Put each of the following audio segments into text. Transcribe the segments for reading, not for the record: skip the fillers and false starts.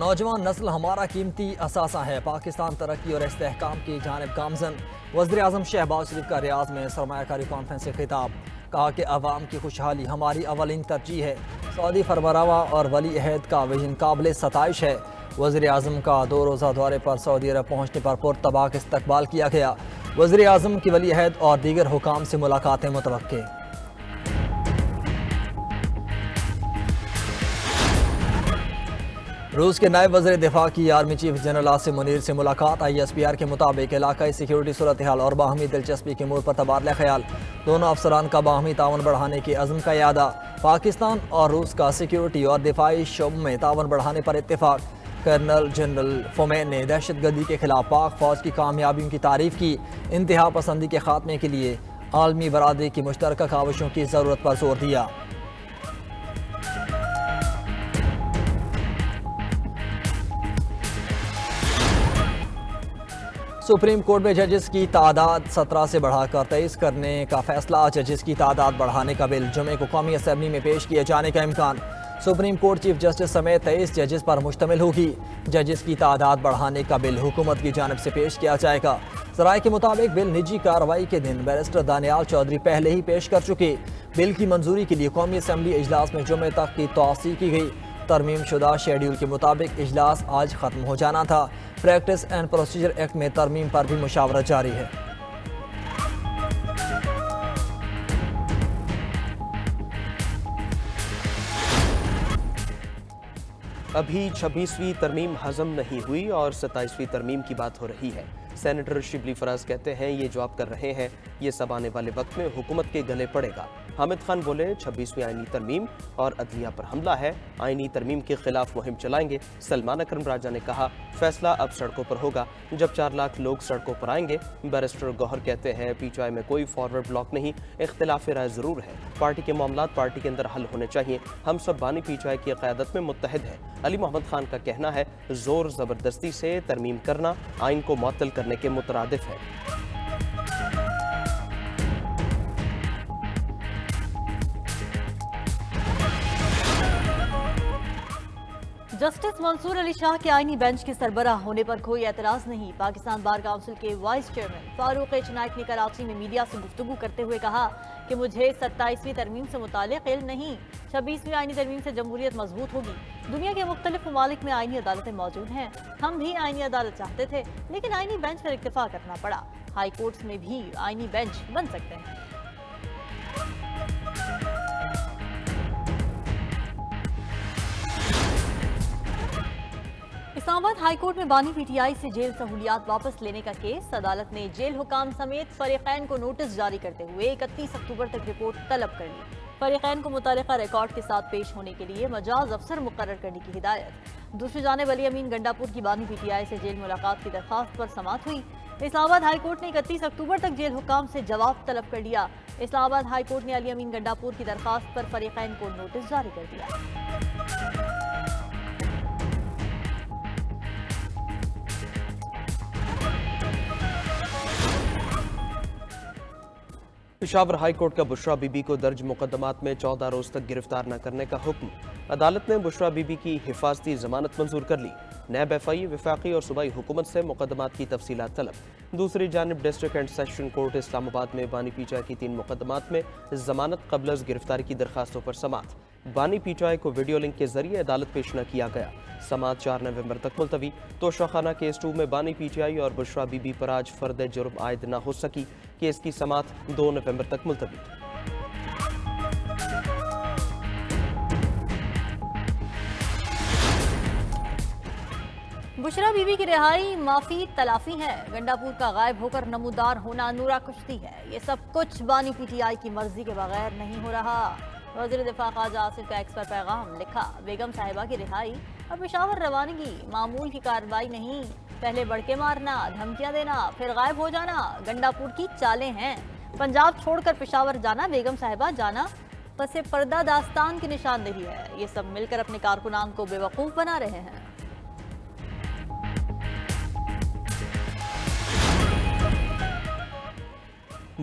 نوجوان نسل ہمارا قیمتی اثاثہ ہے، پاکستان ترقی اور استحکام کی جانب گامزن۔ وزیر اعظم شہباز شریف کا ریاض میں سرمایہ کاری کانفرنس سے خطاب، کہا کہ عوام کی خوشحالی ہماری اولین ترجیح ہے۔ سعودی فرمانروا اور ولی عہد کا وژن قابل ستائش ہے۔ وزیر اعظم کا 2 روزہ دورے پر سعودی عرب پہنچنے پر پرتباک استقبال کیا گیا۔ وزیر اعظم کی ولی عہد اور دیگر حکام سے ملاقاتیں متوقع۔ روس کے نائب وزیر دفاع کی army chief general Asim Munir سے ملاقات۔ ISPR کے مطابق علاقائی سیکیورٹی صورتحال اور باہمی دلچسپی کے امور پر تبادلہ خیال۔ دونوں افسران کا باہمی تعاون بڑھانے کے عزم کا اعادہ۔ پاکستان اور روس کا سیکیورٹی اور دفاعی شعبوں میں تعاون بڑھانے پر اتفاق۔ کرنل جنرل فومین نے دہشت گردی کے خلاف پاک فوج کی کامیابیوں کی تعریف کی۔ انتہا پسندی کے خاتمے کے لیے عالمی برادری کی مشترکہ کاوشوں کی ضرورت پر زور دیا۔ سپریم کورٹ میں ججز کی تعداد 17 سے بڑھا کر 23 کرنے کا فیصلہ۔ ججز کی تعداد بڑھانے کا بل جمعے کو قومی اسمبلی میں پیش کیے جانے کا امکان۔ سپریم کورٹ چیف جسٹس سمیت 23 ججز پر مشتمل ہوگی۔ ججز کی تعداد بڑھانے کا بل حکومت کی جانب سے پیش کیا جائے گا۔ ذرائع کے مطابق بل نجی کارروائی کے دن بیرسٹر دانیال چودھری پہلے ہی پیش کر چکے۔ بل کی منظوری کے لیے قومی اسمبلی اجلاس میں جمعے تک کی توسیع کی گئی۔ ترمیم شدہ شیڈول کے مطابق اجلاس آج ختم ہو جانا تھا۔ پریکٹس اینڈ پروسیجر ایکٹ میں ترمیم پر بھی مشاورت جاری ہے۔ ابھی 26ویں ترمیم ہضم نہیں ہوئی اور 27ویں ترمیم کی بات ہو رہی ہے۔ سینیٹر شبلی فراز کہتے ہیں یہ جو آپ کر رہے ہیں یہ سب آنے والے وقت میں حکومت کے گلے پڑے گا۔ حامد خان بولے 26ویں آئینی ترمیم اور عدلیہ پر حملہ ہے، آئینی ترمیم کے خلاف مہم چلائیں گے۔ سلمان اکرم راجہ نے کہا فیصلہ اب سڑکوں پر ہوگا جب 4 لاکھ لوگ سڑکوں پر آئیں گے۔ بیرسٹر گوہر کہتے ہیں PTI میں کوئی فارورڈ بلاک نہیں، اختلاف رائے ضرور ہے، پارٹی کے معاملات پارٹی کے اندر حل ہونے چاہیے، ہم سب بانی PTI کی قیادت میں متحد ہیں۔ علی محمد خان کا کہنا ہے زور زبردستی سے ترمیم کرنا آئین کو معطل کرنے کے مترادف ہے۔ جسٹس منصور علی شاہ کے آئینی بینچ کے سربراہ ہونے پر کوئی اعتراض نہیں۔ پاکستان بار کونسل کے وائس چیئرمین فاروق ایچ نائک نے کراچی میں میڈیا سے گفتگو کرتے ہوئے کہا کہ مجھے 27ویں ترمیم سے متعلق علم نہیں۔ 26ویں آئینی ترمیم سے جمہوریت مضبوط ہوگی۔ دنیا کے مختلف ممالک میں آئینی عدالتیں موجود ہیں، ہم بھی آئینی عدالت چاہتے تھے لیکن آئینی بینچ پر اکتفا کرنا پڑا۔ ہائی کورٹس میں بھی آئینی بینچ بن سکتے ہیں۔ اسلام آباد ہائی کورٹ میں بانی PTI سے جیل سہولیات واپس لینے کا کیس۔ عدالت نے جیل حکام سمیت فریقین کو نوٹس جاری کرتے ہوئے 31 اکتوبر تک رپورٹ طلب کر لی۔ فریقین کو متعلقہ ریکارڈ کے ساتھ پیش ہونے کے لیے مجاز افسر مقرر کرنے کی ہدایت۔ دوسری جانب علی امین گنڈاپور کی بانی PTI سے جیل ملاقات کی درخواست پر سماعت ہوئی۔ اسلام آباد ہائی کورٹ نے 31 اکتوبر تک جیل حکام سے جواب طلب کر لیا۔ اسلام آباد ہائی کورٹ نے علی امین گنڈاپور کی درخواست پر فریقین کو نوٹس جاری کر دیا۔ پشاور ہائی کورٹ کا بشرا بی بی کو درج مقدمات میں 14 روز تک گرفتار نہ کرنے کا حکم۔ عدالت نے بشرا بی بی کی حفاظتی ضمانت منظور کر لی۔ نیب FI وفاقی اور صوبائی حکومت سے مقدمات کی تفصیلات طلب۔ دوسری جانب ڈسٹرکٹ اینڈ سیشن کورٹ اسلام آباد میں بانی PTI کی 3 مقدمات میں ضمانت قبل از گرفتاری کی درخواستوں پر سماعت۔ بانی PTI کو ویڈیو لنک کے ذریعے عدالت پیش نہ کیا گیا۔ سماعت 4 نومبر تک ملتوی۔ توشہ خانہ کیس 2 میں بانی PTI اور بشرا بی بی پر آج فرد جرم عائد نہ ہو سکی۔ کیس کی سماعت 2 نومبر تک ملتوی۔ بشرا بی بی کی رہائی معافی تلافی ہے۔ گنڈاپور کا غائب ہو کر نمودار ہونا نورا کشتی ہے۔ یہ سب کچھ بانی PTI کی مرضی کے بغیر نہیں ہو رہا۔ وزیر دفاع خواجہ آصف کا ایکس پر پیغام لکھا بیگم صاحبہ کی رہائی اور پشاور روانگی معمول کی کارروائی نہیں، پہلے بڑکے مارنا، دھمکیاں دینا، پھر غائب ہو جانا گنڈاپور کی چالیں ہیں۔ پنجاب چھوڑ کر پشاور جانا، بیگم صاحبہ جانا پس پردہ داستان کی نشاندہی ہے۔ یہ سب مل کر اپنے کارکنان کو بے وقوف بنا رہے ہیں۔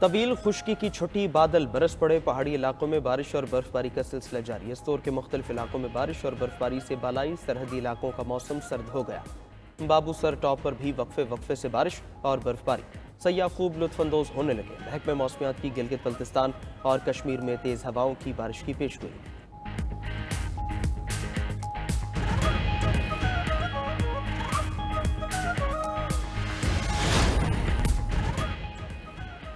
طویل خشکی کی چھٹی، بادل برس پڑے، پہاڑی علاقوں میں بارش اور برفباری کا سلسلہ جاری ہے۔ استور کے مختلف علاقوں میں بارش اور برفباری سے بالائی سرحدی علاقوں کا موسم سرد ہو گیا۔ بابو سر ٹاپ پر بھی وقفے سے بارش اور برفباری، سیاح خوب لطف اندوز ہونے لگے۔ محکمہ موسمیات کی گلگت بلتستان اور کشمیر میں تیز ہوائوں کی بارش کی پیشگوئی۔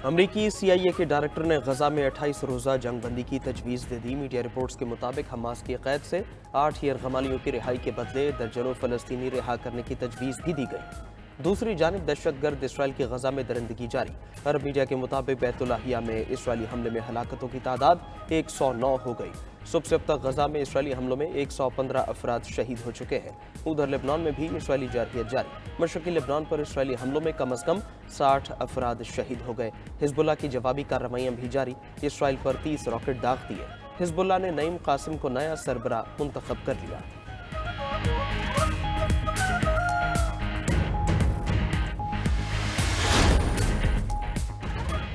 امریکی CIA کے ڈائریکٹر نے غزہ میں 28 روزہ جنگ بندی کی تجویز دے دی۔ میڈیا رپورٹس کے مطابق حماس کی قید سے 8 یرغمالیوں کی رہائی کے بدلے درجنوں فلسطینی رہا کرنے کی تجویز بھی دی گئی۔ دوسری جانب دہشت گرد اسرائیل کی غزہ میں درندگی جاری۔ عرب میڈیا کے مطابق بیت اللاہیہ میں اسرائیلی حملے میں ہلاکتوں کی تعداد 109 ہو گئی۔ صبح سے اب تک غزہ میں اسرائیلی حملوں میں 115 افراد شہید ہو چکے ہیں۔ ادھر لبنان میں بھی اسرائیلی جارحیت جاری۔ مشرقی لبنان پر اسرائیلی حملوں میں کم از کم 60 افراد شہید ہو گئے۔ حزب اللہ کی جوابی کارروائیاں بھی جاری۔ اسرائیل پر 30 راکٹ داغ دیے۔ حزب اللہ نے نعیم قاسم کو نیا سربراہ منتخب کر لیا۔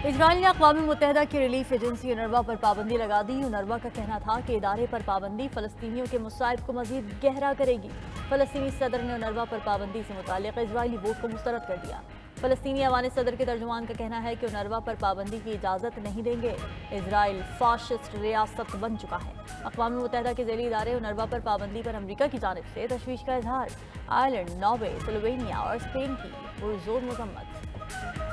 اسرائیل نے اقوام متحدہ کی ریلیف ایجنسی اونروا پر پابندی لگا دی۔ اونروا کا کہنا تھا کہ ادارے پر پابندی فلسطینیوں کے مصائب کو مزید گہرا کرے گی۔ فلسطینی صدر نے اونروا پر پابندی سے متعلق اسرائیلی ووٹ کو مسترد کر دیا۔ فلسطینی ایوان صدر کے ترجمان کا کہنا ہے کہ اونروا پر پابندی کی اجازت نہیں دیں گے۔ اسرائیل فاشسٹ ریاست بن چکا ہے۔ اقوام متحدہ کے ذیلی ادارے اونروا پر پابندی پر امریکہ کی جانب سے تشویش کا اظہار۔ آئرلینڈ، ناروے، سلووینیا اور اسپین کی پرزور مذمت۔